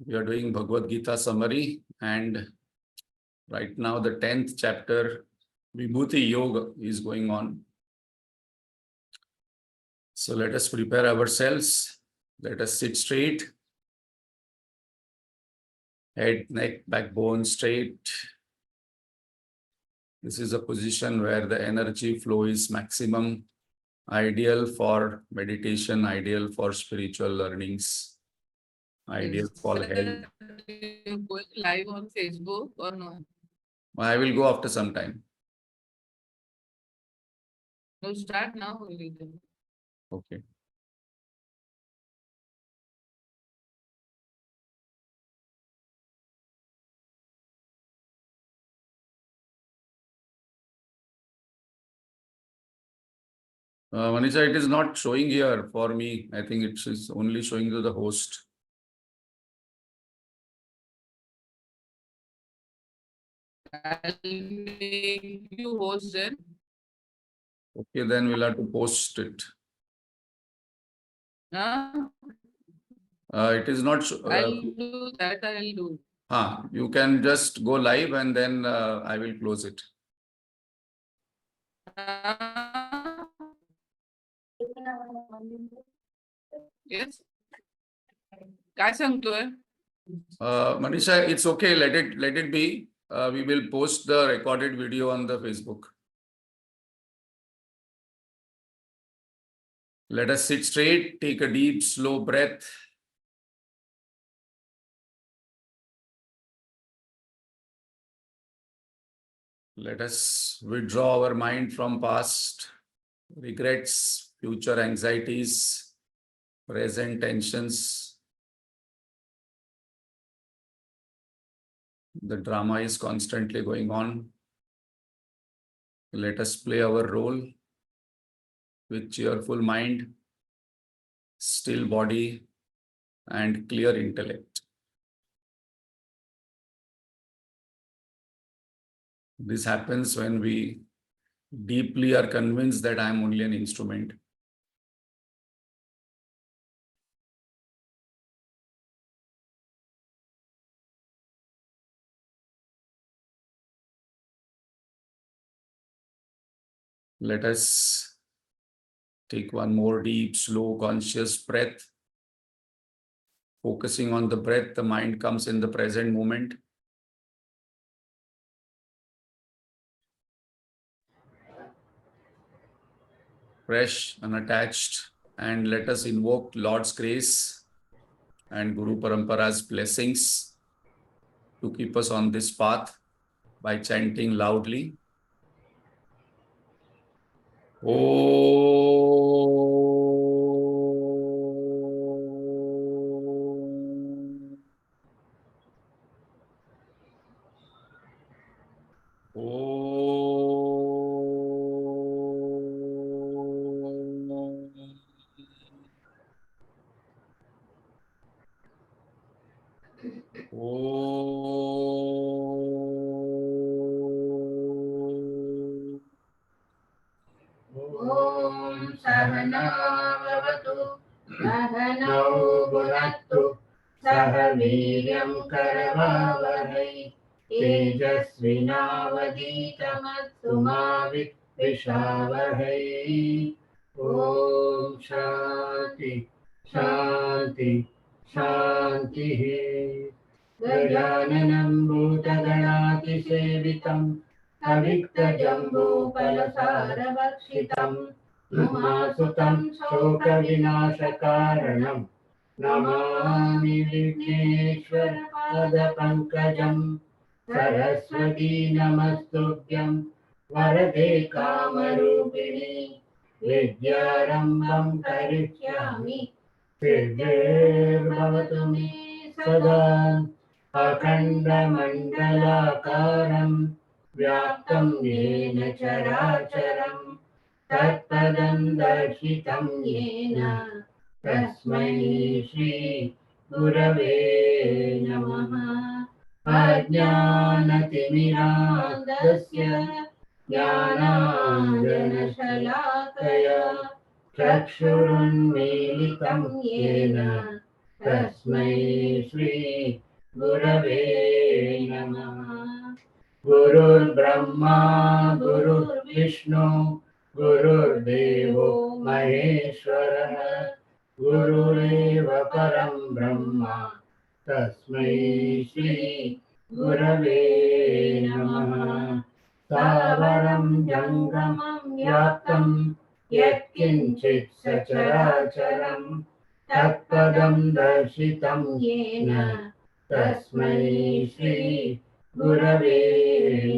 We are doing Bhagavad Gita summary, and right now the 10th chapter, Vibhuti Yoga, is going on. So let us prepare ourselves. Let us sit straight. Head, neck, backbone straight. This is a position where the energy flow is maximum, ideal for meditation, ideal for spiritual learnings, ideal for health. You going live on Facebook or no? I will go after some time. No, start now only then. Okay. Manisha, it is not showing here for me. I think it is only showing to the host. I'll make you host then. Okay, then we'll have to post it. Huh? It is not. I'll do that. I'll do. You can just go live and then I will close it. Yes. काय सांगतोय? Manisha, it's okay. Let it be. We will post the recorded video on the Facebook. Let us sit straight. Take a deep, slow breath. Let us withdraw our mind from past regrets, future anxieties, present tensions. The drama is constantly going on. Let us play our role with cheerful mind, still body, and clear intellect. This happens when we deeply are convinced that I am only an instrument. Let us take one more deep, slow, conscious breath. Focusing on the breath, the mind comes in the present moment. Fresh, unattached, and let us invoke Lord's grace and Guru Parampara's blessings to keep us on this path by chanting loudly. सहनावतु सहनौ भुनक्तु सह वीर्यं करवावहै तेजस्विनावधीतमस्तु मा विद्विषावहै ॐ शान्ति शान्ति शान्तिः गजाननं भूतगणातिसेवितम् अविक्तजम्बूफलसारभक्षितम् उमासुतं शोकविनाशकारणं नमामि विघ्नेश्वरपादपङ्कजं सरस्वती नमस्तुभ्यं वरदे कामरूपिणि विद्यारम्भं करिष्यामि सिद्धिर्भवतु मे सदा अखण्डमण्डलाकारं व्याप्तं येन चराचरम् तत्पदं दर्शितं येन तस्मै श्री गुरवे नमः अज्ञानतिमिरान्धस्य ज्ञानाञ्जनशलाकया चक्षुरुन्मीलितं येन तस्मै श्री गुरवे नमः। गुरुर्ब्रह्मा गुरुर्विष्णु गुरुर्देवो महेश्वरः गुरुरेव परं ब्रह्म तस्मै श्री गुरवे नमः। स्थावरं जङ्गमं व्याप्तं यत्किञ्चित् सचराचरं तत्पदं दर्शितं येन तस्मै श्री गुरवे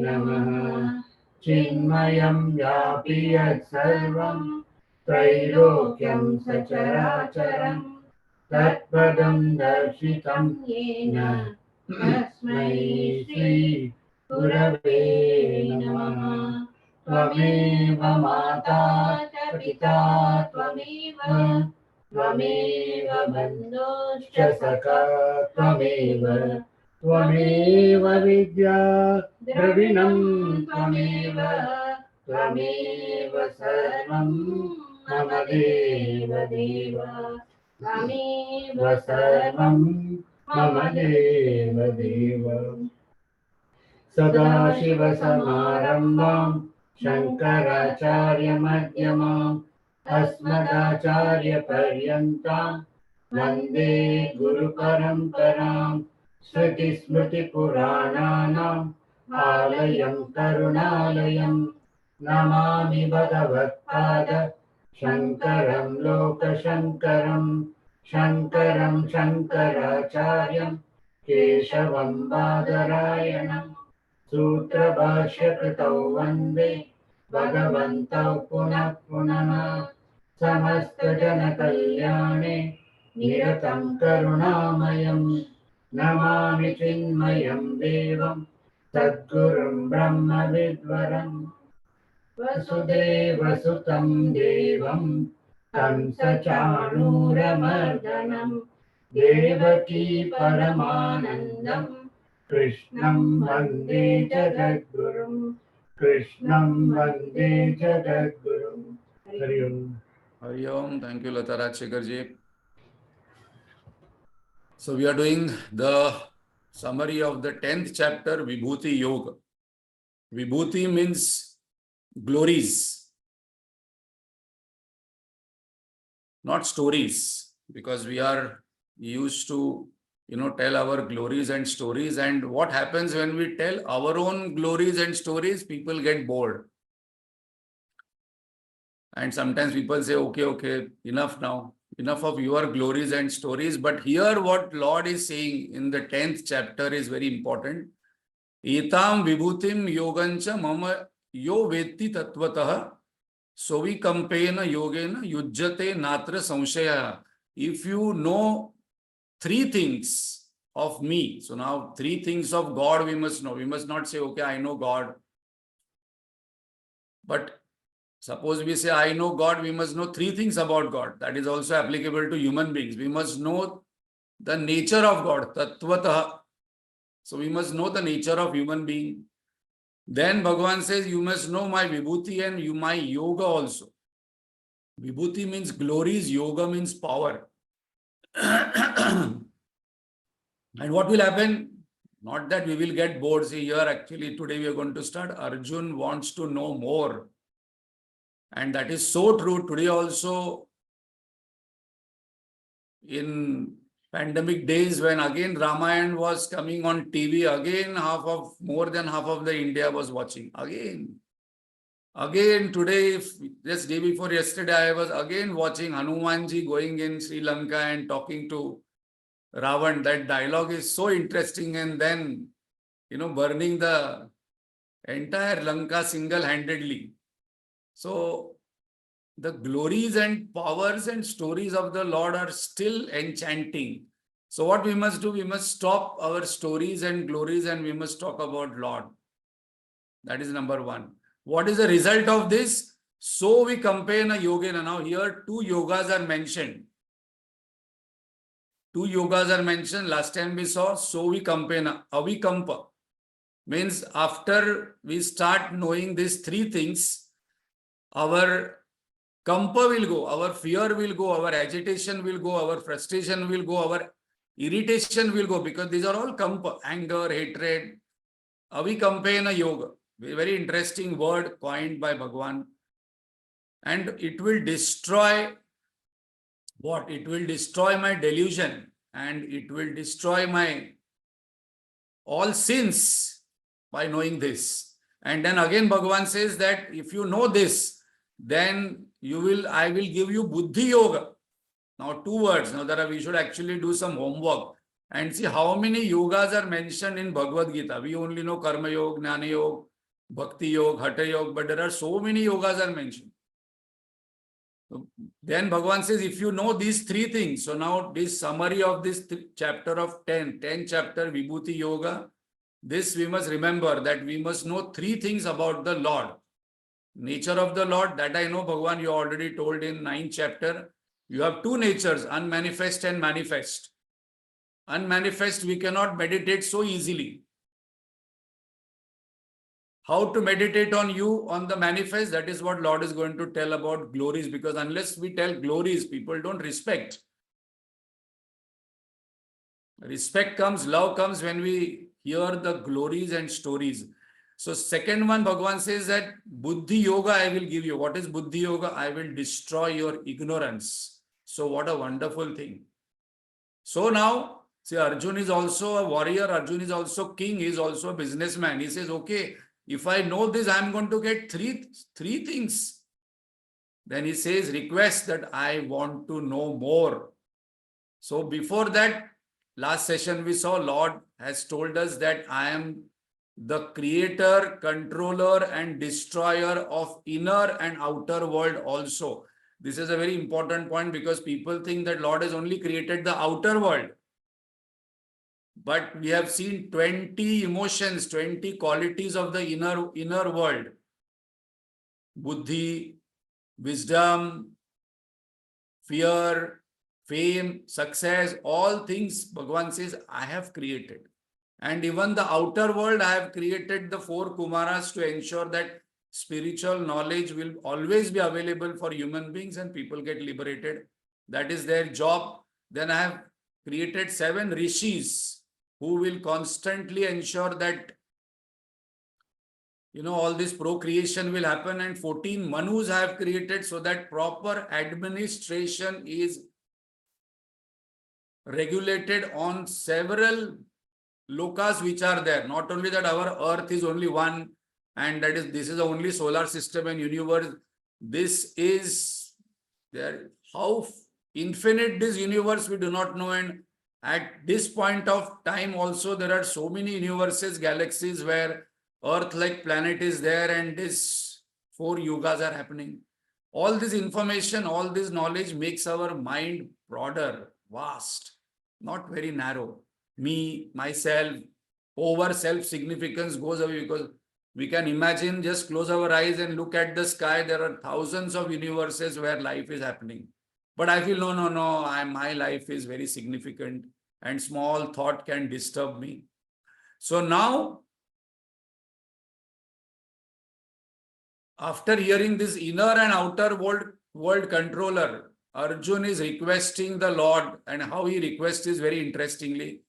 नमः। चिन्मयं व्यापि यत्सर्वं त्रैलोक्यं सचराचरं तत्पदं दर्शितं येन तस्मै श्री गुरवे नमः। त्वमेव माता च पिता त्वमेव त्वमेव बन्धुश्च सखा त्वमेव त्वमेव विद्या द्रविणं त्वमेव त्वमेव सर्वं मम देव देव त्वमेव सर्वं मम देव देव। सदाशिवसमारम्भां शङ्कराचार्यमध्यमाम् अस्मदाचार्यपर्यन्तां वन्दे गुरुपरम्पराम्। श्रुतिस्मृतिपुराणानाम् आलयं करुणालयं नमामि भगवत्पाद शङ्करं लोकशङ्करं शङ्करं शङ्कराचार्यं केशवं बादरायणम्। सूत्रभाष्यकृतौ वन्दे भगवन्तौ पुनः पुनः। समस्तजनकल्याणे निरतं करुणामयं नमामि चिन्मयं देवं सद्गुरुं ब्रह्मविद्वरं वसुदेवसुतं देवं कंसचाणूरमर्दनं देवकी परमानन्दं कृष्णं वन्दे जगद्गुरुं कृष्णं वन्दे जगद्गुरुं। हरि ओम। Hari Om. Thank you, Lata Rajshekhar. So we are doing the summary of the 10th chapter, Vibhuti Yoga. Vibhuti means glories, not stories, because we are used to, tell our glories and stories. And what happens when we tell our own glories and stories? People get bored. And sometimes people say, okay, enough now. Enough of your glories and stories. But here what Lord is saying in the 10th chapter is very important. Etam vibhutim yogancha mama yo vetti tatvatah sovikampena yogena yujjate natra samshaya. If you know 3 things of me, so now 3 things of God we must know. We must not say, okay, I know God. But suppose we say, I know God, we must know 3 things about God. That is also applicable to human beings. We must know the nature of God, tattvataha. So we must know the nature of human being. Then Bhagavan says, you must know my vibhuti and my yoga also. Vibhuti means glories, yoga means power. And what will happen? Not that we will get bored. See here, actually today we are going to start. Arjun wants to know more. And that is so true. Today also, in pandemic days, when again Ramayana was coming on TV, again more than half of the India was watching. Again today, just day before yesterday, I was again watching Hanumanji going in Sri Lanka and talking to Ravan. That dialogue is so interesting. And then, burning the entire Lanka single-handedly. So the glories and powers and stories of the Lord are still enchanting. So what we must do, we must stop our stories and glories and we must talk about Lord. That is number 1. What is the result of this? So we compare a yogena. Now here 2 yogas are mentioned. 2 yogas are mentioned. Last time we saw, so we compare avikampa. Means after we start knowing these 3 things, our kampa will go, our fear will go, our agitation will go, our frustration will go, our irritation will go, because these are all kampa, anger, hatred. Avikampena yoga, very interesting word coined by Bhagwan. And it will destroy what? It will destroy my delusion, and it will destroy my all sins by knowing this. And then again Bhagavan says that if you know this, then I will give you Buddhi Yoga. Now 2 words. Now we should actually do some homework and see how many yogas are mentioned in Bhagavad Gita. We only know Karma Yoga, Jnana Yoga, Bhakti Yoga, Hatha Yoga, but there are so many yogas are mentioned. Then Bhagavan says, if you know these 3 things, so now this summary of this chapter of 10 chapter Vibhuti Yoga, this we must remember that we must know 3 things about the Lord. Nature of the Lord, that I know Bhagavan, you already told in 9th chapter. You have 2 natures, unmanifest and manifest. Unmanifest, we cannot meditate so easily. How to meditate on you, on the manifest, that is what Lord is going to tell about glories, because unless we tell glories, people don't respect. Respect comes, love comes when we hear the glories and stories. So second one, Bhagavan says that Buddhi Yoga I will give you. What is Buddhi Yoga? I will destroy your ignorance. So what a wonderful thing. So now, see, Arjun is also a warrior. Arjun is also king. He is also a businessman. He says, okay, if I know this, I'm going to get three things. Then he says, request that I want to know more. So before that, last session we saw Lord has told us that I am the creator, controller and destroyer of inner and outer world also. This is a very important point because people think that Lord has only created the outer world. But we have seen 20 emotions, 20 qualities of the inner world. Buddhi, wisdom, fear, fame, success, all things Bhagavan says, I have created. And even the outer world, I have created the 4 Kumaras to ensure that spiritual knowledge will always be available for human beings and people get liberated. That is their job. Then I have created 7 rishis who will constantly ensure that all this procreation will happen, and 14 manus I have created so that proper administration is regulated on several lokas which are there. Not only that our earth is only one, and this is the only solar system and universe. This is there. How infinite this universe we do not know, and at this point of time also there are so many universes, galaxies where Earth-like planet is there, and this 4 yugas are happening. All this information, all this knowledge makes our mind broader, vast, not very narrow. Me, myself, over self-significance goes away, because we can imagine, just close our eyes and look at the sky. There are thousands of universes where life is happening. But I feel, no, my life is very significant and small thought can disturb me. So now, after hearing this inner and outer world controller, Arjun is requesting the Lord, and how he requests is very interestingly,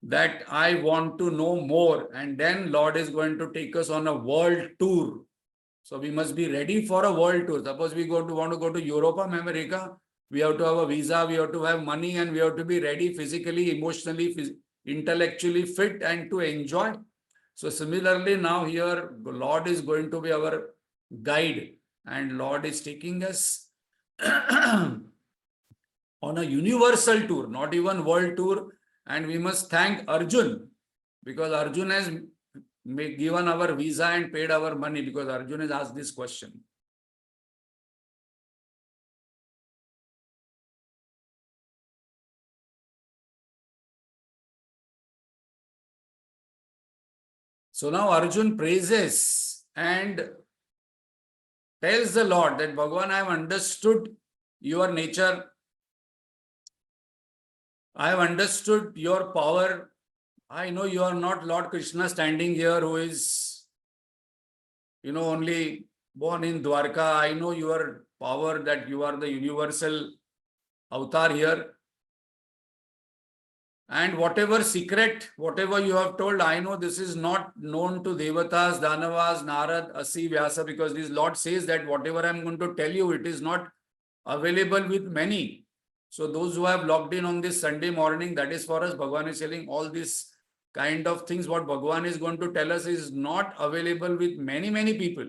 that I want to know more. And then Lord is going to take us on a world tour. So we must be ready for a world tour. Suppose we want to go to Europe, America, we have to have a visa, we have to have money, and we have to be ready physically, emotionally, intellectually fit and to enjoy. So similarly, now here, Lord is going to be our guide, and Lord is taking us on a universal tour, not even world tour. And we must thank Arjun, because Arjun has given our visa and paid our money, because Arjun has asked this question. So now Arjun praises and tells the Lord that, Bhagavan, I have understood your nature. I have understood your power. I know you are not Lord Krishna standing here who is, only born in Dwarka. I know you are power that you are the universal avatar here. And whatever secret, whatever you have told, I know this is not known to Devatas, Danavas, Narad, Asi, Vyasa, because this Lord says that whatever I'm going to tell you, it is not available with many. So those who have logged in on this Sunday morning, that is for us. Bhagavan is telling all these kind of things. What Bhagavan is going to tell us is not available with many, many people,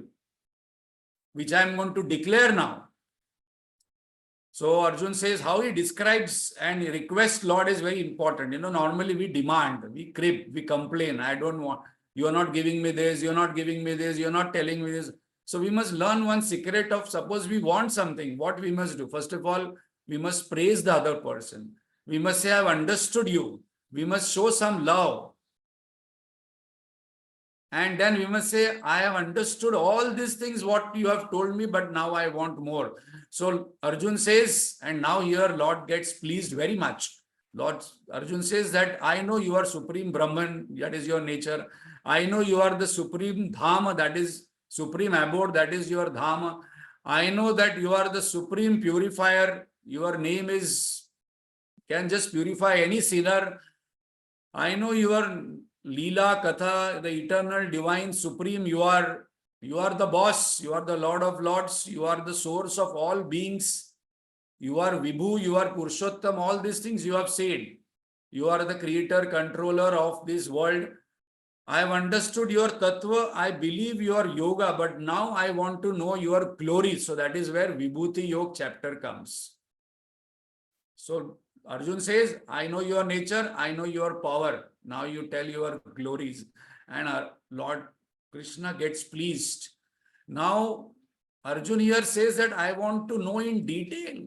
which I am going to declare now. So Arjun says how he describes and requests Lord is very important. Normally we demand, we crib, we complain. I don't want, you are not giving me this, you're not giving me this, you're not telling me this. So we must learn one secret of, suppose we want something, what we must do. First of all, we must praise the other person. We must say, I've understood you. We must show some love. And then we must say, I have understood all these things, what you have told me, but now I want more. So Arjun says, and now here Lord gets pleased very much. Arjun says that I know you are Supreme Brahman, that is your nature. I know you are the Supreme Dhama, that is Supreme Abode, that is your Dhama. I know that you are the Supreme Purifier. Your name can just purify any sinner. I know you are Leela, Katha, the eternal, divine, supreme. You are the boss. You are the Lord of Lords. You are the source of all beings. You are Vibhu. You are Purushottam. All these things you have said. You are the creator, controller of this world. I have understood your tattva. I believe your yoga, but now I want to know your glory. So that is where Vibhuti Yoga chapter comes. So Arjun says, I know your nature, I know your power. Now you tell your glories. And our Lord Krishna gets pleased. Now Arjun here says that I want to know in detail.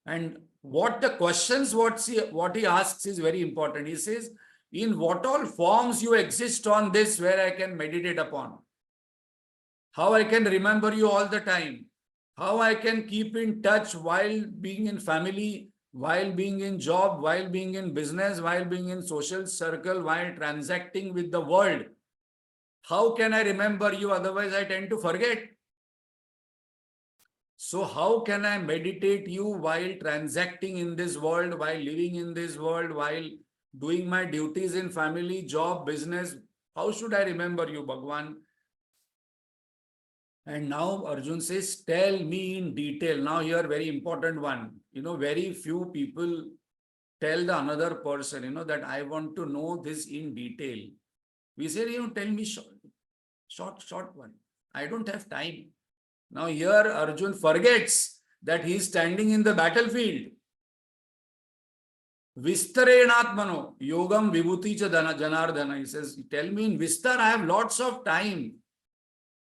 And what the questions, what he asks is very important. He says, in what all forms you exist on this where I can meditate upon? How I can remember you all the time? How I can keep in touch while being in family, while being in job, while being in business, while being in social circle, while transacting with the world. How can I remember you? Otherwise, I tend to forget. So how can I meditate you while transacting in this world, while living in this world, while doing my duties in family, job, business? How should I remember you, Bhagwan? And now Arjun says, tell me in detail. Now here, very important one. Very few people tell the another person, that I want to know this in detail. We say, tell me short one. I don't have time. Now here Arjun forgets that he is standing in the battlefield. Vistarenatmano, yogam vibhuti cha janardana. He says, tell me in Vistar, I have lots of time.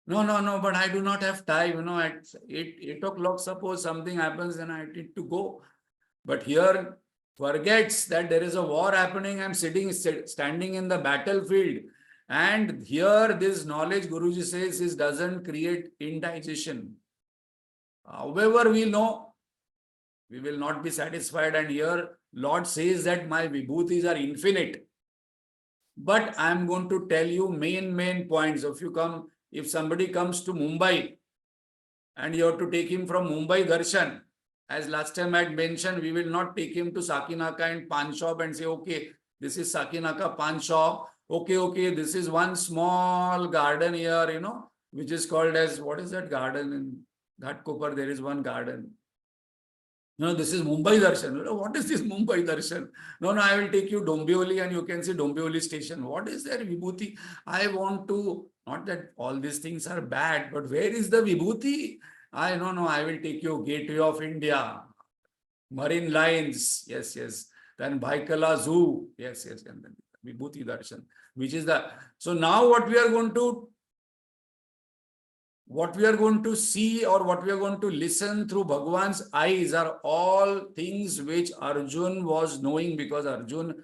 No, but I do not have time. At 8 o'clock, suppose something happens and I need to go. But here forgets that there is a war happening. I'm standing in the battlefield. And here this knowledge, Guruji says, doesn't create indigestion. However, we know, we will not be satisfied. And here Lord says that my vibhutis are infinite. But I'm going to tell you main points. If somebody comes to Mumbai and you have to take him from Mumbai Darshan, as last time I had mentioned, we will not take him to Sakinaka and Pan Shop and say, okay, this is Sakinaka Pan Shop. Okay, this is one small garden here, which is called as, what is that garden in Ghatkopar? There is one garden. This is Mumbai Darshan. What is this Mumbai Darshan? No, I will take you Dombioli and you can see Dombioli station. What is there, Vibhuti? I want to, not that all these things are bad, but where is the Vibhuti? I will take you Gateway of India, Marine Lines, yes. Then Baikala Zoo, yes, and then Vibhuti Darshan, which is the, so now what we are going to see or what we are going to listen through Bhagwan's eyes are all things which Arjun was knowing, because Arjun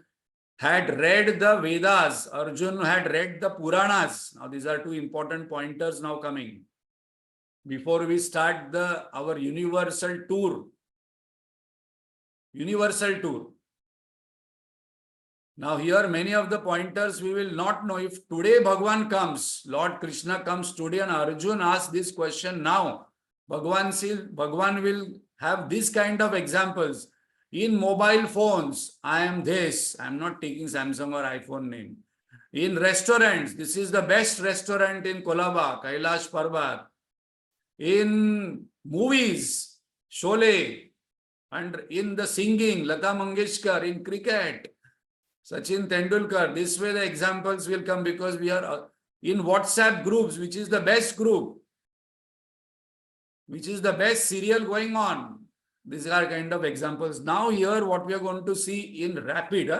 had read the Vedas, Arjun had read the Puranas. Now these are two important pointers now coming. Before we start our universal tour. Now here many of the pointers we will not know. If today Bhagwan comes, Lord Krishna comes today and Arjun asks this question now, Bhagwan will have this kind of examples. In mobile phones, I am this. I am not taking Samsung or iPhone name. In restaurants, this is the best restaurant in Kolaba, Kailash Parbat. In movies, Sholay, and in the singing, Lata Mangeshkar, in cricket, Sachin Tendulkar. This way the examples will come because we are in WhatsApp groups, which is the best group, which is the best serial going on. These are kind of examples. Now here what we are going to see in rapid.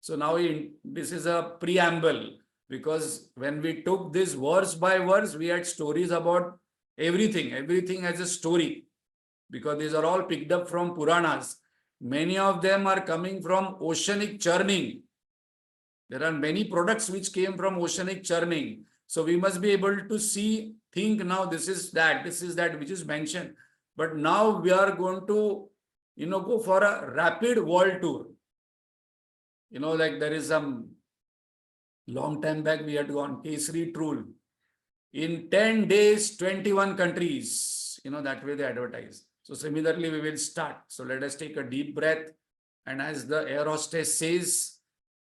So now this is a preamble, because when we took this verse by verse, we had stories about everything. Everything has a story, because these are all picked up from Puranas. Many of them are coming from oceanic churning. There are many products which came from oceanic churning. So we must be able to think now this is that which is mentioned. But now we are going to, go for a rapid world tour. Like there is some long time back we had gone Kesari Tour. In 10 days, 21 countries. That way they advertise. So similarly, we will start. So let us take a deep breath. And as the air hostess says,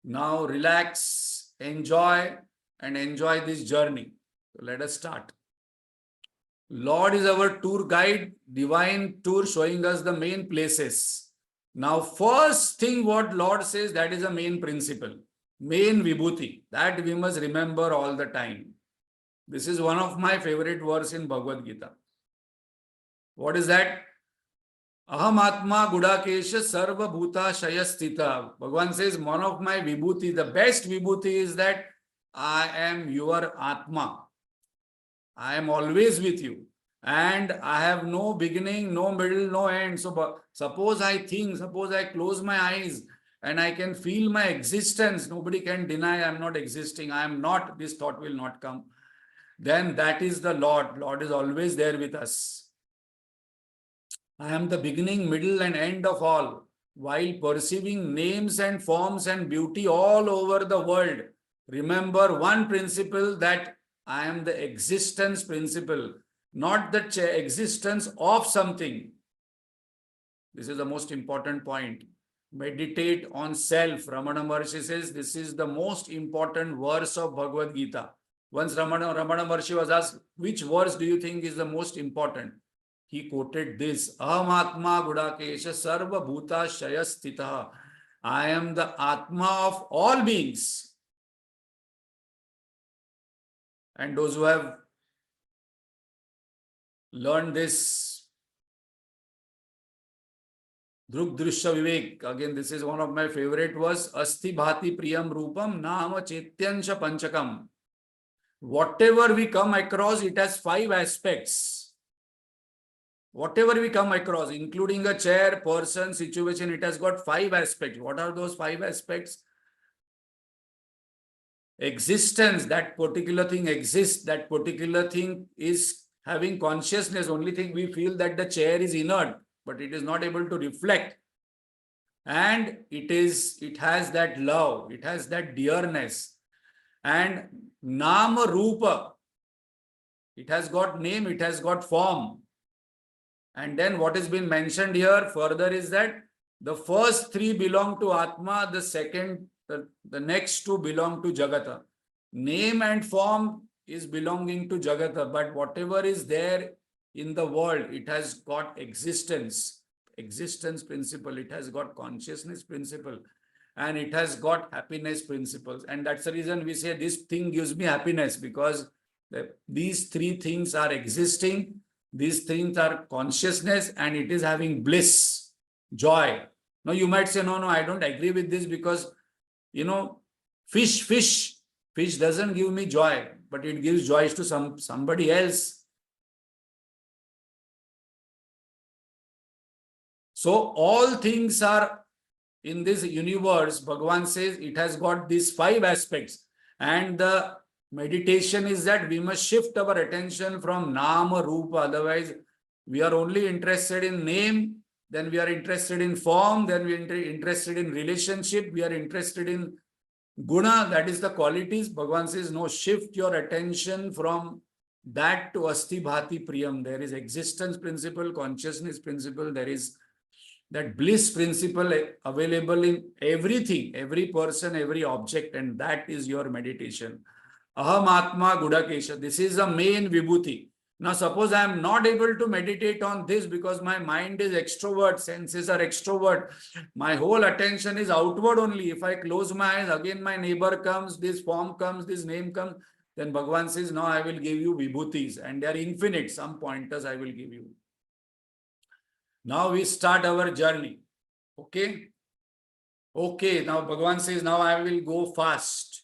now relax, enjoy, and enjoy this journey. So let us start. Lord is our tour guide, divine tour showing us the main places. Now, first thing what Lord says, that is a main principle, main Vibhuti, that we must remember all the time. This is one of my favorite verses in Bhagavad Gita. What is that? Aham Atma Gudakesha Sarva Bhuta Shayastita. Bhagavan says, one of my Vibhuti, the best Vibhuti is that I am your Atma. I am always with you. And I have no beginning, no middle, no end. So suppose I close my eyes and I can feel my existence. Nobody can deny I am not existing. I am not, this thought will not come. Then that is the Lord. Lord is always there with us. I am the beginning, middle, and end of all, while perceiving names and forms and beauty all over the world. Remember one principle, that I am the existence principle, not the existence of something. This is the most important point. Meditate on self. Ramana Maharshi says this is the most important verse of Bhagavad Gita. Once Ramana Maharshi was asked, which verse do you think is the most important? He quoted this, Aham Atma Gudakesha Sarva Bhuta Shayastita. I am the Atma of all beings. And those who have learned this Druk Drishya Vivek, again this is one of my favorite verse, Asti Bhati Priyam Rupam Nama Chetyansha Panchakam. Whatever we come across, it has 5 aspects. Whatever we come across, including a chair, person, situation, it has got 5 aspects. What are those 5 aspects? Existence, that particular thing exists, that particular thing is having consciousness. Only thing we feel that the chair is inert, but it is not able to reflect. And it has that love, it has that dearness. And Nama Rupa, it has got name, it has got form. And then what has been mentioned here further is that the first 3 belong to Atma, the next 2 belong to Jagata. Name and form is belonging to Jagata, but whatever is there in the world, it has got existence principle, it has got consciousness principle, and it has got happiness principles. And that's the reason we say this thing gives me happiness, because these 3 things are existing. These things are consciousness, and it is having bliss, joy. Now you might say, no, I don't agree with this, because, fish doesn't give me joy, but it gives joy to somebody else. So all things are in this universe. Bhagavan says it has got these 5 aspects, and the meditation is that we must shift our attention from Nama Rupa. Otherwise, we are only interested in name, then we are interested in form, then we are interested in relationship, we are interested in Guna, that is the qualities. Bhagavan says, no, shift your attention from that to Asti Bhati Priyam. There is existence principle, consciousness principle, there is that bliss principle available in everything, every person, every object, and that is your meditation. Aham Atma Gudakesha. This is the main Vibhuti. Now, suppose I am not able to meditate on this because my mind is extrovert, senses are extrovert, my whole attention is outward only. If I close my eyes, again my neighbor comes, this form comes, this name comes, then Bhagavan says, now I will give you Vibhutis, and they are infinite. Some pointers I will give you. Now we start our journey. Okay? Okay, now Bhagavan says, now I will go fast.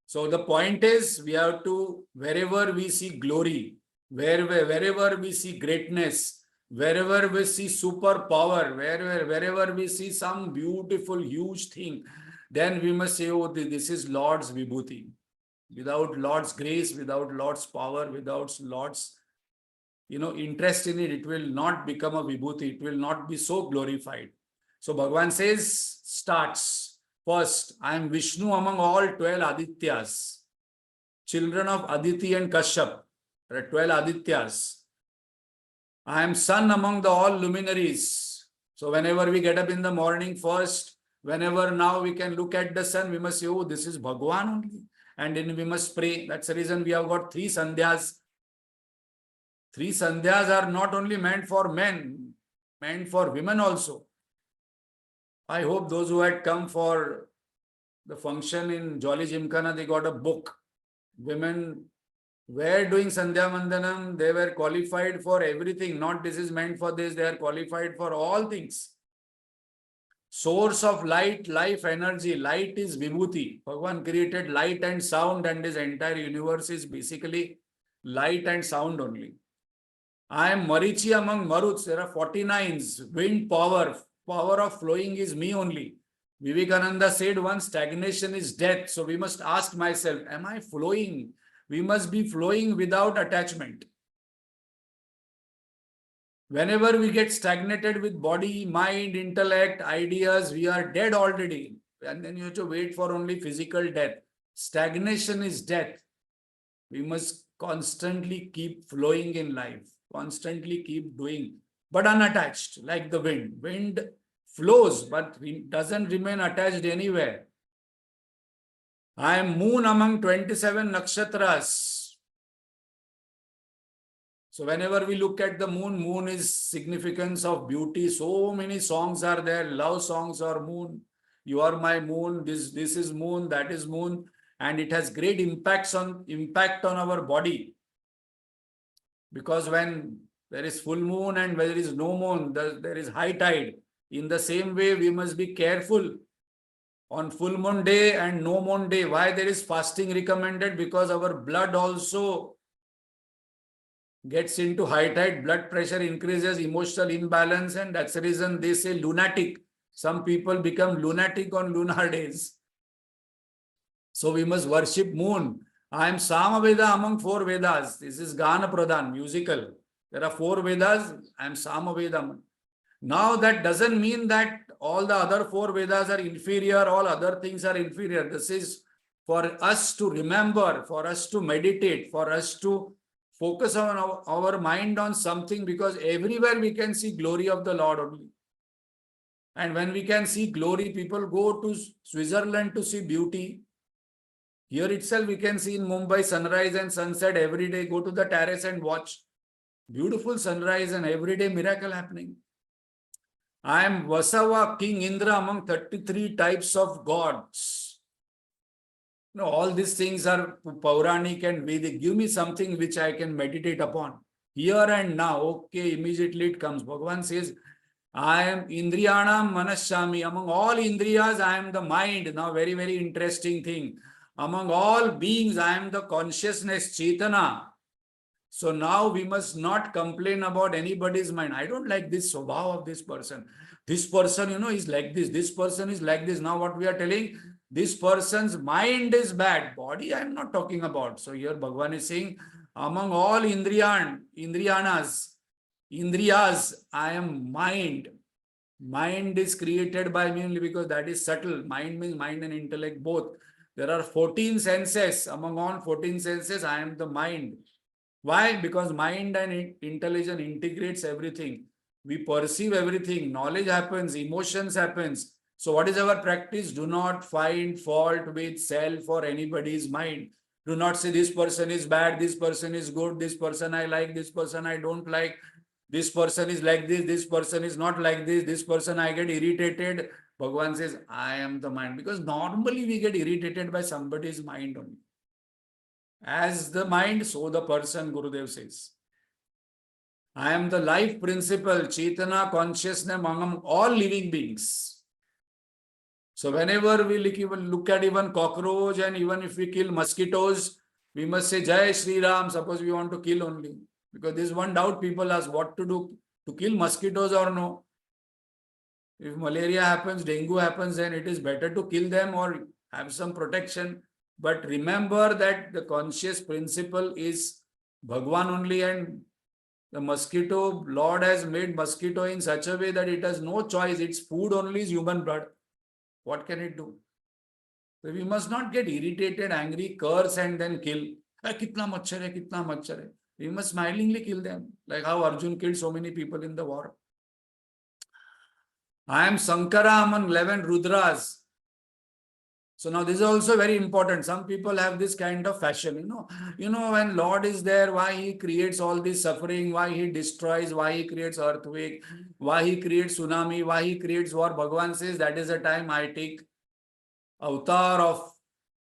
So the point is, we have to, wherever we see glory, wherever we see greatness, wherever we see superpower, wherever we see some beautiful, huge thing, then we must say, oh, this is Lord's Vibhuti. Without Lord's grace, without Lord's power, without Lord's interest in it, it will not become a Vibhuti. It will not be so glorified. So Bhagavan says, starts. First, I am Vishnu among all 12 Adityas, children of Aditi and Kashyap. There are 12 Adityas. I am sun among the all luminaries. So whenever we get up in the morning first, whenever now we can look at the sun, we must say, oh, this is Bhagavan only. And then we must pray. That's the reason we have got 3 sandhyas. 3 sandhyas are not only meant for men, meant for women also. I hope those who had come for the function in Jolly Gymkhana, they got a book. Women were doing Sandhya Mandanam, they were qualified for everything. Not this is meant for this, they are qualified for all things. Source of light, life, energy. Light is Vibhuti. Bhagavan created light and sound, and this entire universe is basically light and sound only. I am Marichi among Maruts. There are 49s. Wind power. Power of flowing is me only. Vivekananda said once, stagnation is death. So we must ask myself, am I flowing? We must be flowing without attachment. Whenever we get stagnated with body, mind, intellect, ideas, we are dead already. And then you have to wait for only physical death. Stagnation is death. We must constantly keep flowing in life. Constantly keep doing, but unattached, like the wind. Wind flows, but it doesn't remain attached anywhere. I am moon among 27 nakshatras. So whenever we look at the moon, moon is significance of beauty. So many songs are there. Love songs are moon. You are my moon. This is moon. That is moon. And it has great impact on our body. Because when there is full moon and when there is no moon, there is high tide. In the same way, we must be careful on full moon day and no moon day. Why there is fasting recommended? Because our blood also gets into high tide, blood pressure increases, emotional imbalance, and that's the reason they say lunatic. Some people become lunatic on lunar days. So we must worship moon. I am Samaveda among 4 Vedas. This is Gana Pradhan, musical. There are 4 Vedas. I am Samaveda. Now that doesn't mean that all the other 4 Vedas are inferior, all other things are inferior. This is for us to remember, for us to meditate, for us to focus on our mind on something, because everywhere we can see glory of the Lord only. And when we can see glory, people go to Switzerland to see beauty. Here itself we can see in Mumbai sunrise and sunset every day. Go to the terrace and watch beautiful sunrise and everyday miracle happening. I am Vasava, King Indra among 33 types of gods. All these things are Pauranic and Vedic. Give me something which I can meditate upon. Here and now, okay, immediately it comes. Bhagavan says, I am Indriyanam Manashyami. Among all Indriyas, I am the mind. Now, very, very interesting thing. Among all beings, I am the consciousness, Chetana. So now we must not complain about anybody's mind. I don't like this swabhav of this person. This person, is like this. This person is like this. Now what we are telling, this person's mind is bad. Body I am not talking about. So here Bhagavan is saying, among all Indriyanas, I am mind. Mind is created by me only because that is subtle. Mind means mind and intellect both. There are 14 senses. Among all 14 senses, I am the mind. Why? Because mind and intelligence integrates everything. We perceive everything. Knowledge happens. Emotions happens. So what is our practice? Do not find fault with self or anybody's mind. Do not say this person is bad, this person is good, this person I like, this person I don't like, this person is like this person is not like this person I get irritated. Bhagavan says, I am the mind. Because normally we get irritated by somebody's mind only. As the mind, so the person, Gurudev says. I am the life principle, Chaitana, consciousness among all living beings. So whenever we look at even cockroach and even if we kill mosquitoes, we must say Jai Sri Ram. Suppose we want to kill only. Because this one doubt people ask what to do, to kill mosquitoes or no. If malaria happens, dengue happens, then it is better to kill them or have some protection. But remember that the conscious principle is Bhagwan only, and the mosquito, Lord has made mosquito in such a way that it has no choice. Its food only is human blood. What can it do? So we must not get irritated, angry, curse and then kill. Kitna machhar hai, kitna machhar hai. We must smilingly kill them, like how Arjun killed so many people in the war. I am Sankara among 11 Rudras. So now this is also very important. Some people have this kind of fashion, when Lord is there, why he creates all this suffering, why he destroys, why he creates earthquake, why he creates tsunami, why he creates war. Bhagavan says that is the time I take avatar of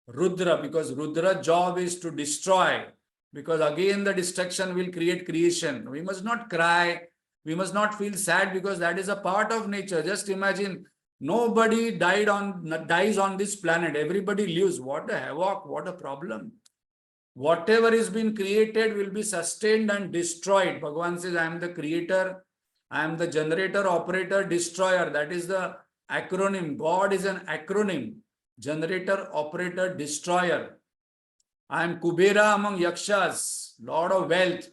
Rudra, because Rudra's job is to destroy, because again the destruction will create creation. We must not cry, we must not feel sad, because that is a part of nature. Just imagine, nobody dies on this planet. Everybody lives. What a havoc, what a problem. Whatever is been created will be sustained and destroyed. Bhagavan says, I am the creator, I am the generator, operator, destroyer. That is the acronym. God is an acronym. Generator, operator, destroyer. I am Kubera among Yakshas, Lord of wealth.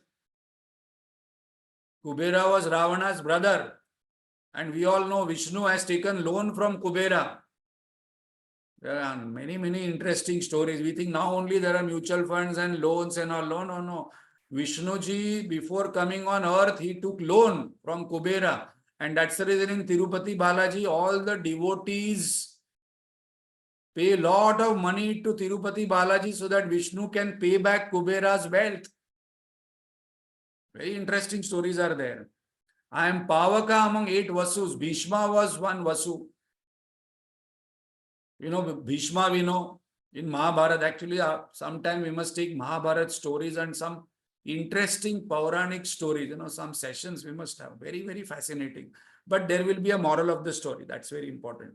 Kubera was Ravana's brother. And we all know Vishnu has taken loan from Kubera. There are many, many interesting stories. We think now only there are mutual funds and loans and all. No. Vishnu ji, before coming on earth, he took loan from Kubera. And that's the reason in Tirupati Balaji, all the devotees pay a lot of money to Tirupati Balaji so that Vishnu can pay back Kubera's wealth. Very interesting stories are there. I am Pavaka among 8 Vasus. Bhishma was one Vasu. Bhishma we know in Mahabharata. Actually, sometime we must take Mahabharata stories and some interesting Pauranic stories. Some sessions we must have. Very, very fascinating. But there will be a moral of the story. That's very important.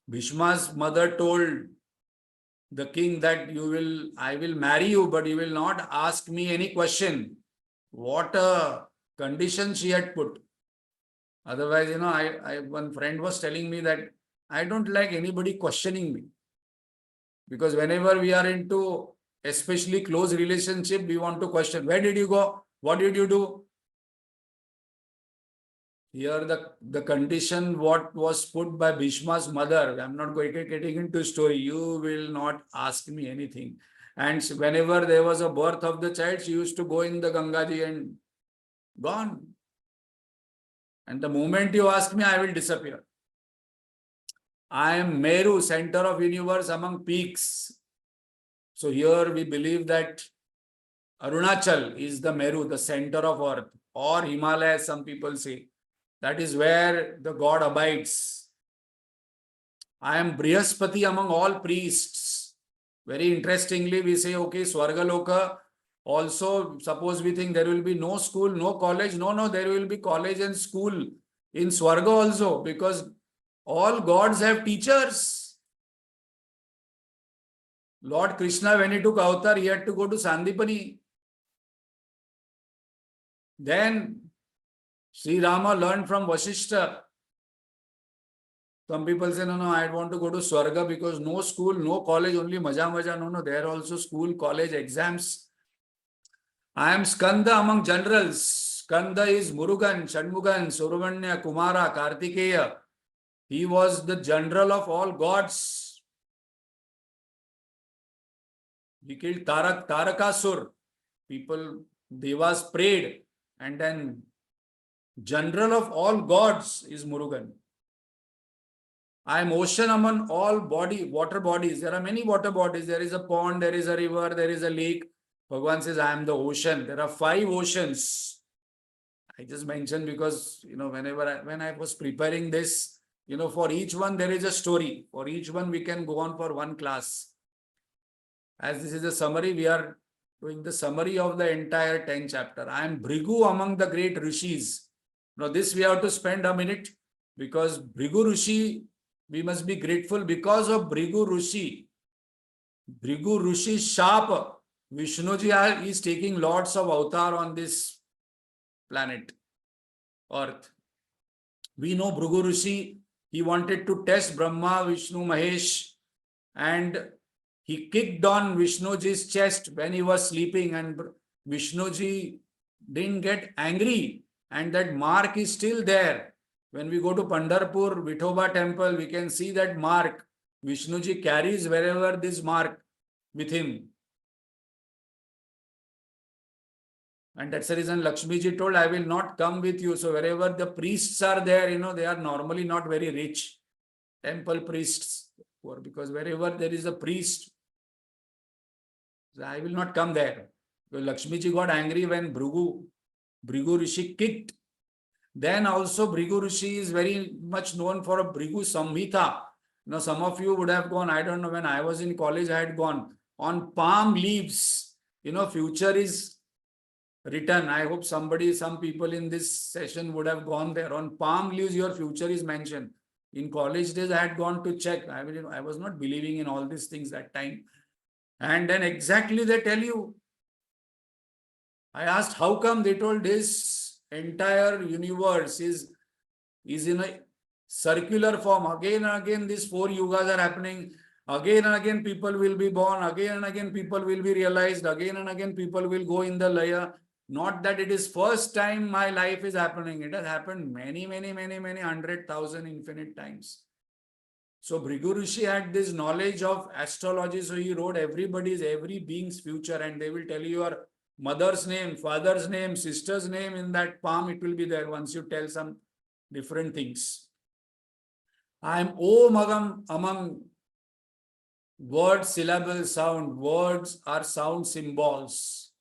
Bhishma's mother told the king that I will marry you, but you will not ask me any question. What a condition she had put. Otherwise, one friend was telling me that I don't like anybody questioning me. Because whenever we are into especially close relationship, we want to question, where did you go? What did you do? Here the condition what was put by Bhishma's mother, I'm not getting into story, you will not ask me anything. And whenever there was a birth of the child, she used to go in the Gangaji and gone. And the moment you ask me, I will disappear. I am Meru, center of universe among peaks. So here we believe that Arunachal is the Meru, the center of earth, or Himalaya, some people say. That is where the God abides. I am Brihaspati among all priests. Very interestingly, we say, okay, Swargaloka. Also, suppose we think there will be no school, no college. No, there will be college and school in Swarga also, because all gods have teachers. Lord Krishna, when he took avatar, he had to go to Sandipani. Then Sri Rama learned from Vasishta. Some people say, no, I want to go to Swarga because no school, no college, only maja. No, there also school, college, exams. I am Skanda among generals. Skanda is Murugan, Shanmugan, Suravanya, Kumara, Kartikeya. He was the general of all gods. We killed Tarakasur. People, Devas prayed, and then general of all gods is Murugan. I am ocean among all water bodies. There are many water bodies. There is a pond, there is a river, there is a lake. Bhagavan says, I am the ocean. There are 5 oceans. I just mentioned because, when I was preparing this, for each one there is a story. For each one we can go on for one class. As this is a summary, we are doing the summary of the entire 10th chapter. I am Bhrigu among the great rishis. Now this we have to spend a minute because Bhrigu Rishi, we must be grateful because of Bhrigu Rishi. Bhrigu Rishi sharp. Vishnuji is taking lots of avatar on this planet, Earth. We know Bhrigu Rishi, he wanted to test Brahma, Vishnu, Mahesh, and he kicked on Vishnuji's chest when he was sleeping, and Vishnuji didn't get angry, and that mark is still there. When we go to Pandharpur, Vithoba temple, we can see that mark. Vishnuji carries wherever this mark with him. And that's the reason Lakshmiji told, I will not come with you. So wherever the priests are there, they are normally not very rich. Temple priests, because wherever there is a priest, I will not come there. So Lakshmiji got angry when Bhrigu Rishi kicked. Then also Bhrigu Rishi is very much known for a Bhrigu Samhita. Some of you would have gone, I don't know, when I was in college, I had gone on palm leaves. Future is written. I hope some people in this session would have gone there. On palm leaves, your future is mentioned. In college days, I had gone to check. I was not believing in all these things that time. And then exactly they tell you. I asked, how come? They told this entire universe is in a circular form. Again and again, these 4 yugas are happening. Again and again, people will be born. Again and again, people will be realized. Again and again, people will go in the laya. Not that it is first time my life is happening. It has happened many, 100,000 infinite times. So Bhrigu Rishi had this knowledge of astrology. So he wrote every being's future, and they will tell you your mother's name, father's name, sister's name in that palm. It will be there once you tell some different things. I am Om among word, syllable, sound. Words are sound symbols.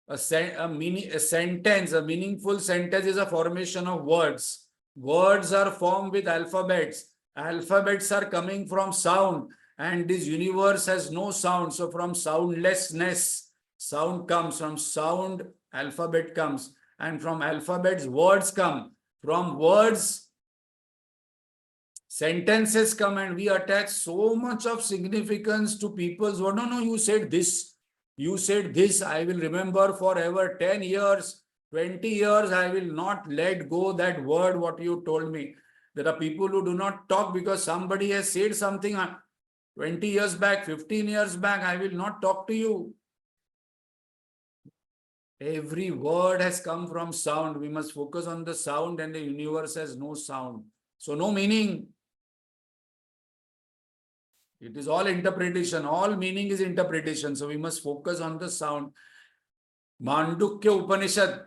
A sentence, a meaningful sentence is a formation of words. Words are formed with alphabets. Alphabets are coming from sound, and this universe has no sound. So from soundlessness, sound comes. From sound, alphabet comes. And from alphabets, words come. From words, sentences come, and we attach so much of significance to people's word. No, you said this. You said this. I will remember forever. 10 years, 20 years, I will not let go that word, what you told me. There are people who do not talk because somebody has said something 20 years back, 15 years back. I will not talk to you. Every word has come from sound. We must focus on the sound, and the universe has no sound. So no meaning. It is all interpretation. All meaning is interpretation. So we must focus on the sound. Mandukya Upanishad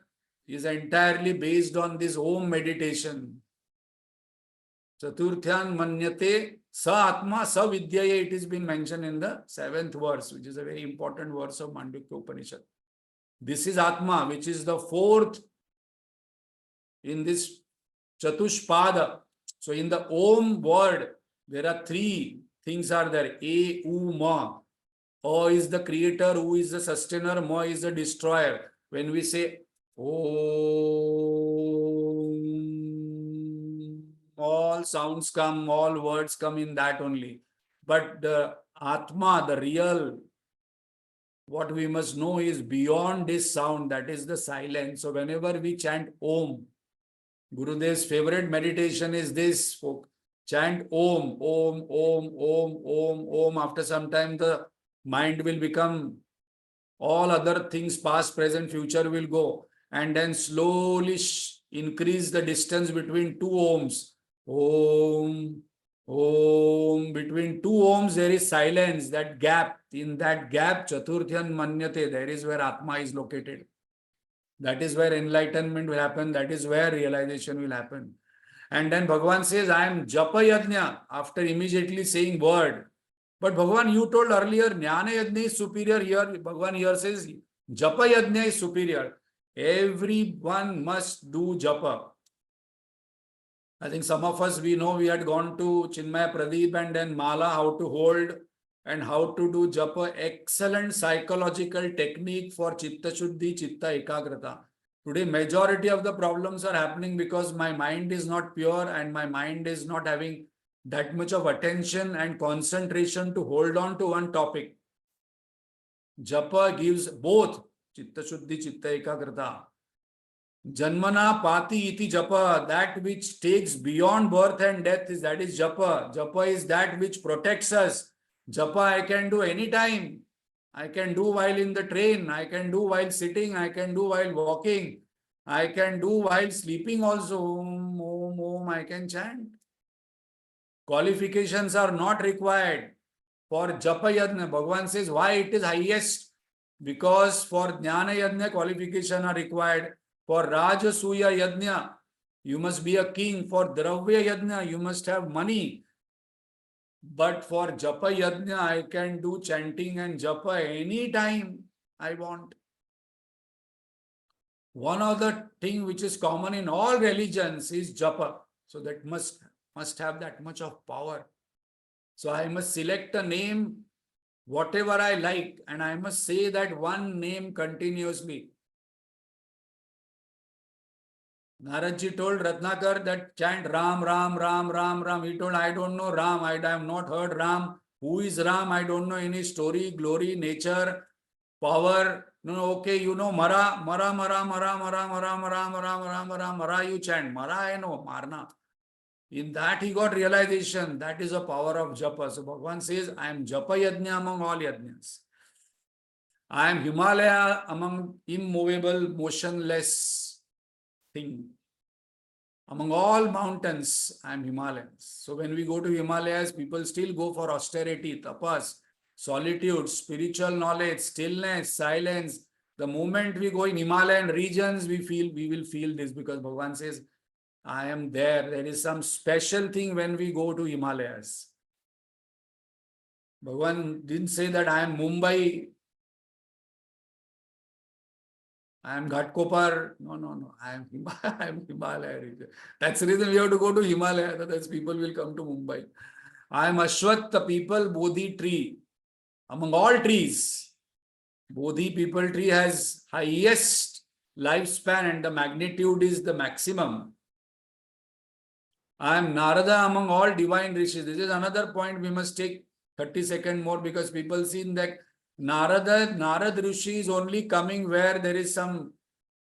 is entirely based on this Om meditation. Chaturthyan manyate sa atma sa vidyaye. It has been mentioned in the 7th verse, which is a very important verse of Mandukya Upanishad. This is Atma, which is the 4th in this Chatushpada. So in the Om word, there are 3 things are there. A, U, Ma. O is the creator, U is the sustainer, Ma is the destroyer. When we say Om, all sounds come, all words come in that only. But the Atma, the real, what we must know is beyond this sound, that is the silence. So whenever we chant Om, Gurudev's favorite meditation is this. Chant Om, Om, Om, Om, Om, Om. After some time, the mind will become, all other things, past, present, future will go. And then slowly increase the distance between 2 Oms. Om, Om, between two Oms there is silence, that gap. In that gap, Chaturthyan Manyate, there is where Atma is located. That is where enlightenment will happen. That is where realization will happen. And then Bhagavan says, I am Japa Yajna, after immediately saying word. But Bhagavan, you told earlier, Jnana Yajna is superior. Here, Bhagavan here says, Japa Yajna is superior. Everyone must do Japa. I think some of us, we know we had gone to Chinmaya Pradeep and then Mala, how to hold and how to do Japa. Excellent psychological technique for Chitta Shuddhi, Chitta Ekagrata. Today, majority of the problems are happening because my mind is not pure and my mind is not having that much of attention and concentration to hold on to one topic. Japa gives both Chitta Shuddhi, Chitta Ekagrata. Janmana pati iti japa, that which takes beyond birth and death, that is japa. Japa is that which protects us. Japa I can do anytime. I can do while in the train. I can do while sitting. I can do while walking. I can do while sleeping also. Om, om, om, I can chant. Qualifications are not required for japa yajna. Bhagavan says why it is highest. Because for jnana yajna qualification are required. For Rajasuya Yajna, you must be a king. For Dravya Yajna, you must have money. But for Japa Yajna, I can do chanting and Japa anytime I want. One of the thing which is common in all religions is Japa. So that must have that much of power. So I must select a name, whatever I like, and I must say that one name continuously. Naradji told Ratnakar that chant Ram, Ram, Ram, Ram, Ram. He told, I don't know Ram. I have not heard Ram. Who is Ram? I don't know any story, glory, nature, power. No, okay, you know Mara, Mara, Mara, Mara, Mara, Mara, Mara, Mara, Mara, Mara, Mara, you chant. Mara, I know, Marna. In that he got realization. That is the power of Japa. So Bhagavan says, I am Japa Yajna among all Yajnas. I am Himalaya among immovable, motionless thing. Among all mountains, I am Himalayas. So when we go to Himalayas, people still go for austerity, tapas, solitude, spiritual knowledge, stillness, silence. The moment we go in Himalayan regions, we will feel this because Bhagavan says, I am there. There is some special thing when we go to Himalayas. Bhagavan didn't say that I am Mumbai, I am Ghatkopar. No. I am Himalaya region. That's the reason we have to go to Himalaya. Otherwise, people will come to Mumbai. I am Ashwat, the people Bodhi tree. Among all trees, Bodhi people tree has highest lifespan and the magnitude is the maximum. I am Narada among all divine rishis. This is another point we must take 30 seconds more because people see that Narad Rishi is only coming where there is some,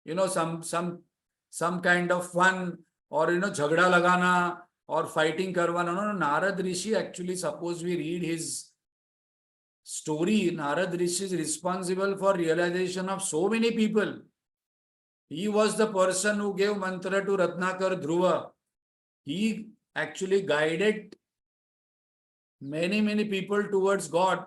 some kind of fun or, jhagda lagana or fighting karwana. No, Narad Rishi actually, suppose we read his story, Narad Rishi is responsible for realization of so many people. He was the person who gave mantra to Ratnakar Dhruva. He actually guided many people towards God.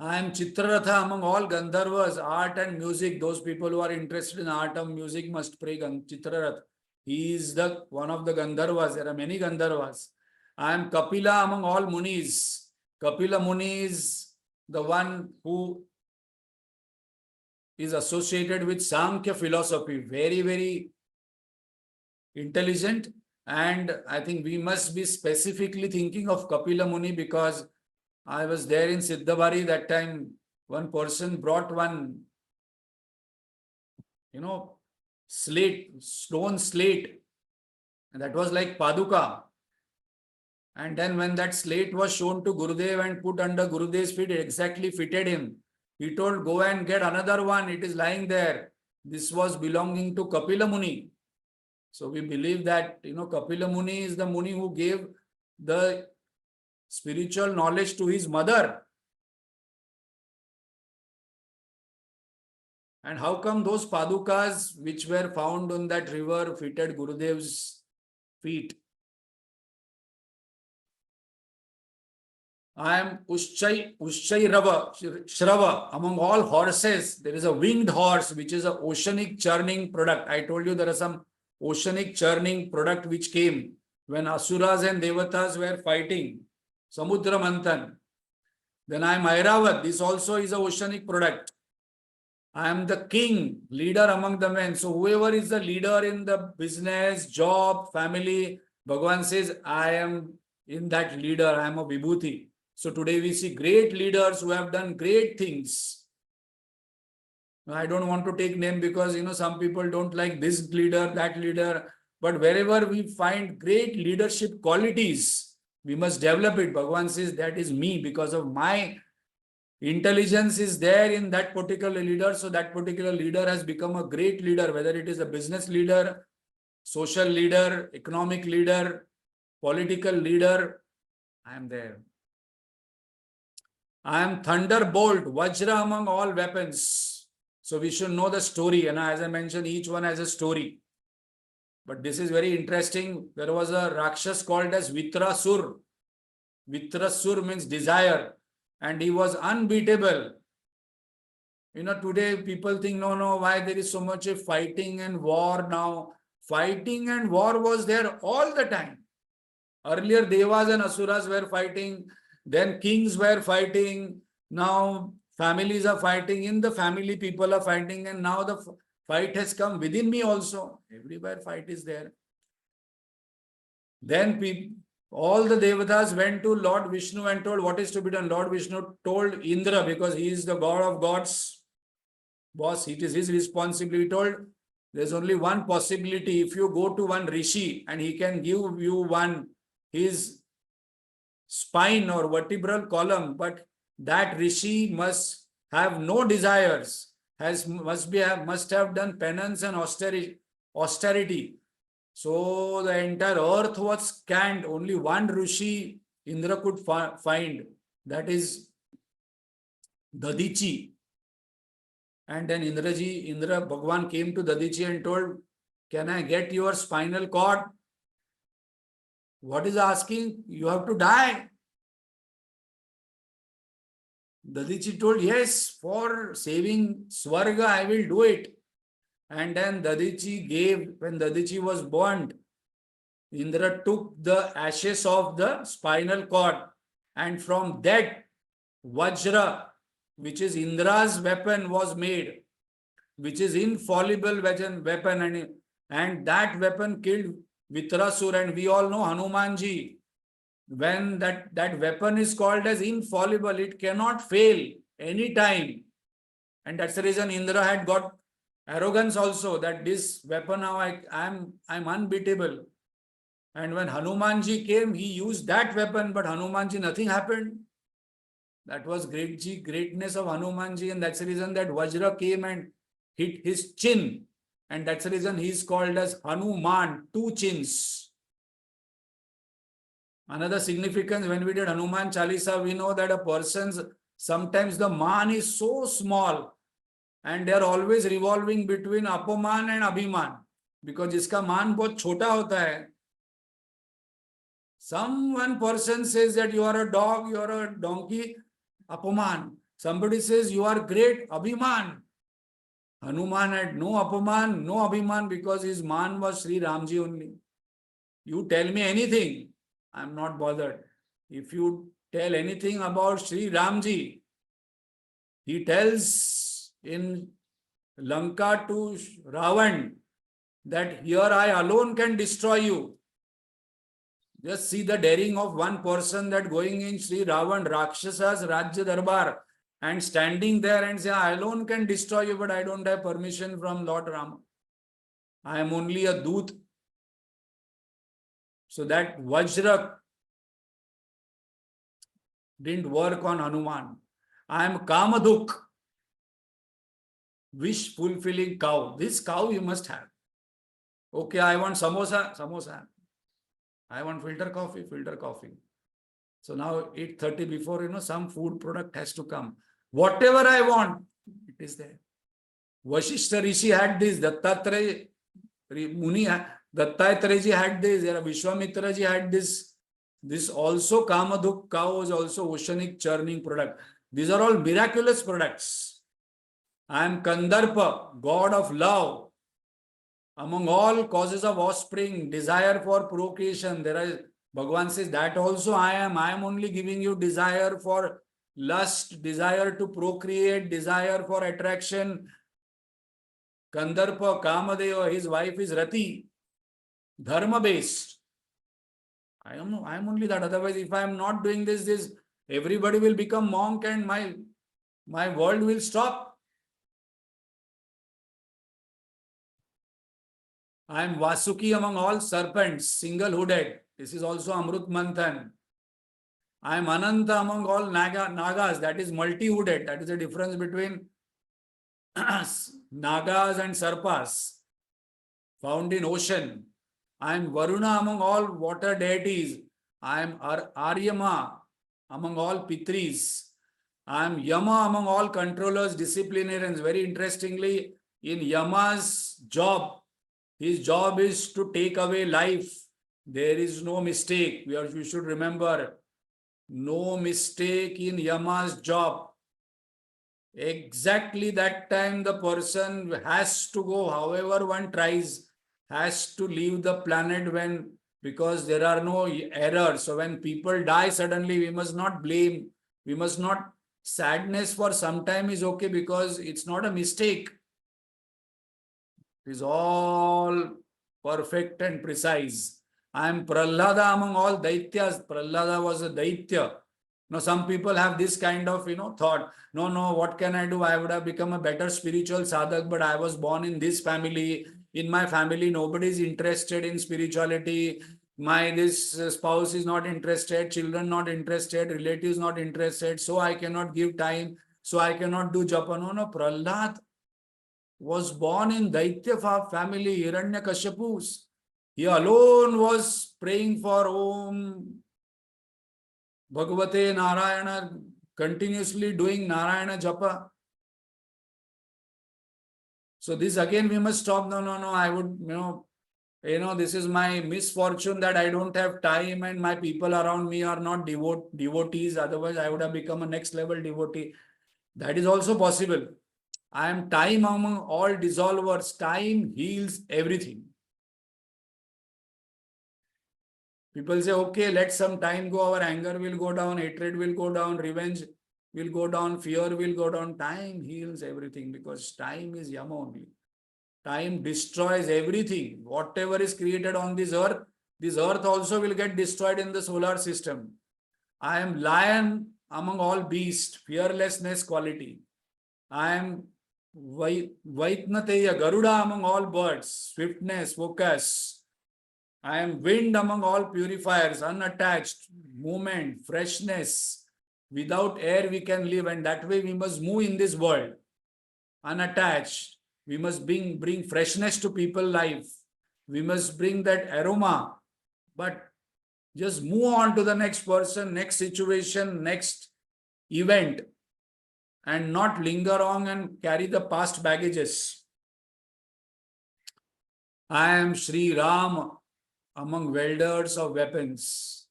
I am Chitraratha among all Gandharvas, art and music. Those people who are interested in art and music must pray Chitraratha. He is one of the Gandharvas. There are many Gandharvas. I am Kapila among all Munis. Kapila Muni is the one who is associated with Sankhya philosophy. Very intelligent. And I think we must be specifically thinking of Kapila Muni because I was there in Siddhabari that time. One person brought one, stone slate. And that was like Paduka. And then when that slate was shown to Gurudev and put under Gurudev's feet, it exactly fitted him. He told, go and get another one. It is lying there. This was belonging to Kapila Muni. So we believe that, Kapila Muni is the Muni who gave the spiritual knowledge to his mother. And how come those padukas which were found on that river fitted Gurudev's feet? I am Shrava. Among all horses, there is a winged horse, which is an oceanic churning product. I told you there are some oceanic churning product which came when Asuras and Devatas were fighting. Samudra Manthan. Then I am Airavat. This also is an oceanic product. I am the king, leader among the men. So whoever is the leader in the business, job, family, Bhagavan says, I am in that leader. I am a Vibhuti. So today we see great leaders who have done great things. I don't want to take name because, some people don't like this leader, that leader. But wherever we find great leadership qualities, we must develop it. Bhagavan says, that is me, because of my intelligence is there in that particular leader. So that particular leader has become a great leader, whether it is a business leader, social leader, economic leader, political leader. I am there. I am thunderbolt, Vajra among all weapons. So we should know the story. And as I mentioned, each one has a story. But this is very interesting. There was a Rakshas called as Vitrasur. Vitrasur means desire. And he was unbeatable. Today people think, no, why there is so much of fighting and war now? Fighting and war was there all the time. Earlier, Devas and Asuras were fighting. Then kings were fighting. Now families are fighting. In the family, people are fighting. And now the fight has come within me also. Everywhere fight is there. Then all the Devatas went to Lord Vishnu and told what is to be done. Lord Vishnu told Indra, because he is the god of gods, boss, it is his responsibility. He told, there's only one possibility. If you go to one Rishi and he can give you his spine or vertebral column, but that Rishi must have no desires, must have done penance and austerity. So the entire earth was scanned. Only one Rishi Indra could find. That is Dadichi. And then Indra Bhagwan came to Dadichi and told, can I get your spinal cord? What is asking? You have to die. Dadichi told, yes, for saving Swarga, I will do it. And then Dadichi gave, when Dadichi was born, Indra took the ashes of the spinal cord, and from that Vajra, which is Indra's weapon, was made, which is infallible weapon, and that weapon killed Vitrasur. And we all know Hanumanji, when that weapon is called as infallible, it cannot fail any time. And that's the reason Indra had got arrogance also, that this weapon now I'm unbeatable. And when Hanumanji came, he used that weapon, but Hanumanji, nothing happened. That was greatness of Hanumanji, and that's the reason that Vajra came and hit his chin. And that's the reason he is called as Hanuman, two chins. Another significance, when we did Hanuman Chalisa, we know that a person's, sometimes the man is so small, and they are always revolving between Apaman and Abhiman, because jiska मान बहुत छोटा होता है. One person says that you are a dog, you are a donkey, Apaman. Somebody says you are great, Abhiman. Hanuman had no Apaman, no Abhiman, because his man was Sri Ramji only. You tell me anything, I am not bothered. If you tell anything about Sri Ramji, he tells in Lanka to Ravan that here I alone can destroy you. Just see the daring of one person, that going in Sri Ravan, Rakshasa's Rajya Darbar, and standing there and say, I alone can destroy you, but I don't have permission from Lord Rama. I am only a Doot. So that Vajra didn't work on Hanuman. I am Kamaduk, wish fulfilling cow. This cow you must have. Okay, I want samosa. I want filter coffee. So now 8:30, before some food product has to come. Whatever I want, it is there. Vashishta Rishi had this, Dattatreya Muni, Dattatreya ji had this, Vishwamitra ji had this This also Kamaduk cow is also oceanic churning product. These are all miraculous products. I am Kandarpa, god of love. Among all causes of offspring, desire for procreation, there is, Bhagavan says that also I am only giving you desire for lust, desire to procreate, desire for attraction. Kandarpa, Kamadeva, his wife is Rati, dharma based. I am only that. Otherwise, if I am not doing this, everybody will become monk and my world will stop. I am Vasuki among all serpents, single-hooded. This is also Amrut Manthan. I am Ananta among all Nagas, that is multi-hooded. That is the difference between Nagas and Sarpas, found in ocean. I am Varuna among all water deities. I am Aryama among all Pitris. I am Yama among all controllers, disciplinarians. Very interestingly, in Yama's job, his job is to take away life. There is no mistake. We should remember, no mistake in Yama's job. Exactly that time the person has to go, however one tries, has to leave the planet because there are no errors. So when people die suddenly, we must not blame. We must not, sadness for some time is okay because it's not a mistake. It is all perfect and precise. I am Prahlada among all Daityas. Prahlada was a Daitya. Now, some people have this kind of, thought. No, what can I do? I would have become a better spiritual sadhak, but I was born in this family. In my family, nobody is interested in spirituality. This spouse is not interested, children not interested, relatives not interested. So I cannot give time. So I cannot do japa. No, Prahlad was born in Daitya family, Hiranyakashipus. He alone was praying for Om Bhagavate Narayana, continuously doing Narayana Japa. So this again we must stop. No, I would, this is my misfortune that I don't have time and my people around me are not devotees. Otherwise, I would have become a next level devotee. That is also possible. I am time among all dissolvers. Time heals everything. People say, okay, let some time go, our anger will go down, hatred will go down, revenge will go down, fear will go down. Time heals everything because time is Yama only. Time destroys everything. Whatever is created on this earth also will get destroyed in the solar system. I am lion among all beasts, fearlessness quality. I am Vaitnateya, Garuda among all birds, swiftness, focus. I am wind among all purifiers, unattached, movement, freshness. Without air we can live, and that way we must move in this world. Unattached. We must bring freshness to people's life. We must bring that aroma. But just move on to the next person, next situation, next event, and not linger on and carry the past baggages. I am Sri Ram among welders of weapons.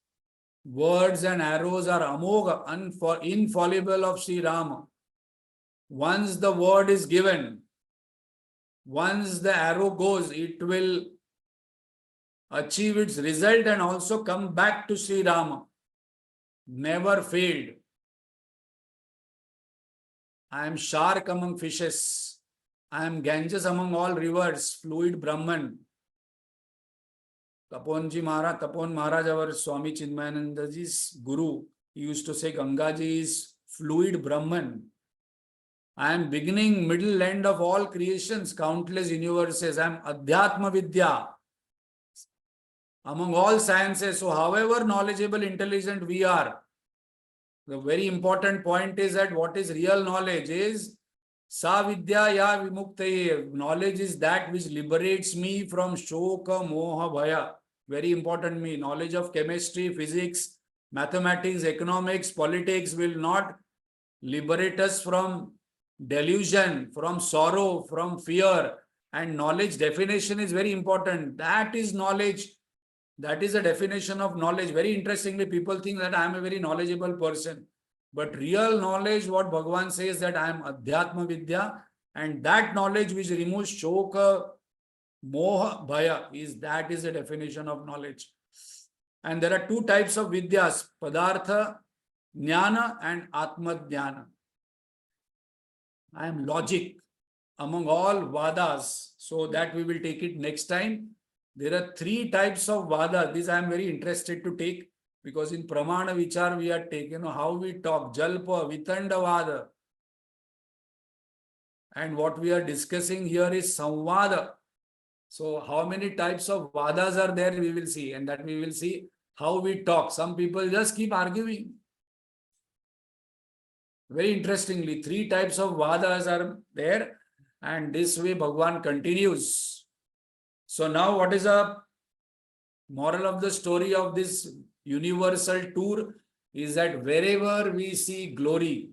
Words and arrows are amogha, infallible of Sri Rama. Once the word is given, once the arrow goes, it will achieve its result and also come back to Sri Rama. Never failed. I am shark among fishes. I am Ganges among all rivers, fluid Brahman. Tapon Maharaj, our Swami Chinmayanandaji's guru, he used to say Gangaji is fluid Brahman. I am beginning, middle, end of all creations, countless universes. I am Adhyatma Vidya among all sciences. So however knowledgeable, intelligent we are, the very important point is that what is real knowledge is Sa Vidya Ya Vimuktaye. Knowledge is that which liberates me from Shoka Moha Bhaya. Very important me. Knowledge of chemistry, physics, mathematics, economics, politics will not liberate us from delusion, from sorrow, from fear. And knowledge definition is very important. That is knowledge That is a definition of knowledge. Very interestingly, people think that I am a very knowledgeable person. But real knowledge, what Bhagavan says, that I am Adhyatma Vidya, and that knowledge which removes Shoka, Moha, Bhaya, that is a definition of knowledge. And there are two types of Vidyas, Padartha Jnana and Atma Jnana. I am logic among all Vadas, so that we will take it next time. There are three types of Vada. This I am very interested to take, because in Pramana Vichar we are taken how we talk, Jalpa, Vitanda Vada. And what we are discussing here is Samvada. So how many types of Vadas are there, we will see. And that we will see how we talk. Some people just keep arguing. Very interestingly, three types of Vadas are there. And this way Bhagavan continues. So now what is the moral of the story of this universal tour is that wherever we see glory,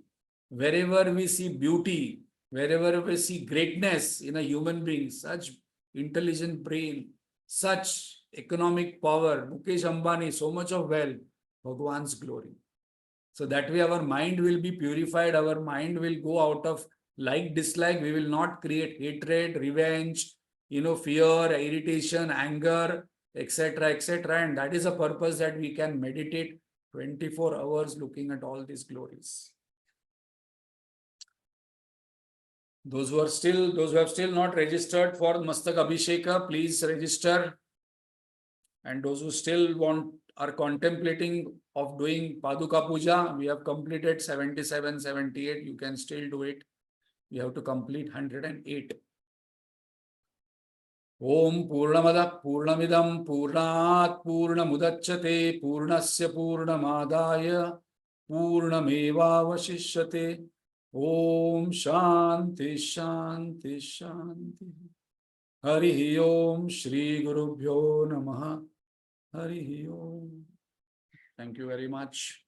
wherever we see beauty, wherever we see greatness in a human being, such intelligent brain, such economic power, Mukesh Ambani, so much of wealth, Bhagavan's glory. So that way our mind will be purified, our mind will go out of like, dislike, we will not create hatred, revenge, fear, irritation, anger, etc., etc. And that is a purpose that we can meditate 24 hours looking at all these glories. Those who have still not registered for Mastak Abhisheka, please register. And those who still are contemplating of doing Paduka Puja, we have completed 77, 78. You can still do it. We have to complete 108. Om Purnamada Purnamidam Purnat Purnamudachyate Purnasya Purnamadaya Purnameva Vashishyate. Om Shanti Shanti Shanti. Hari Om Shri Gurubhyo Namaha. Hari Om. Thank you very much.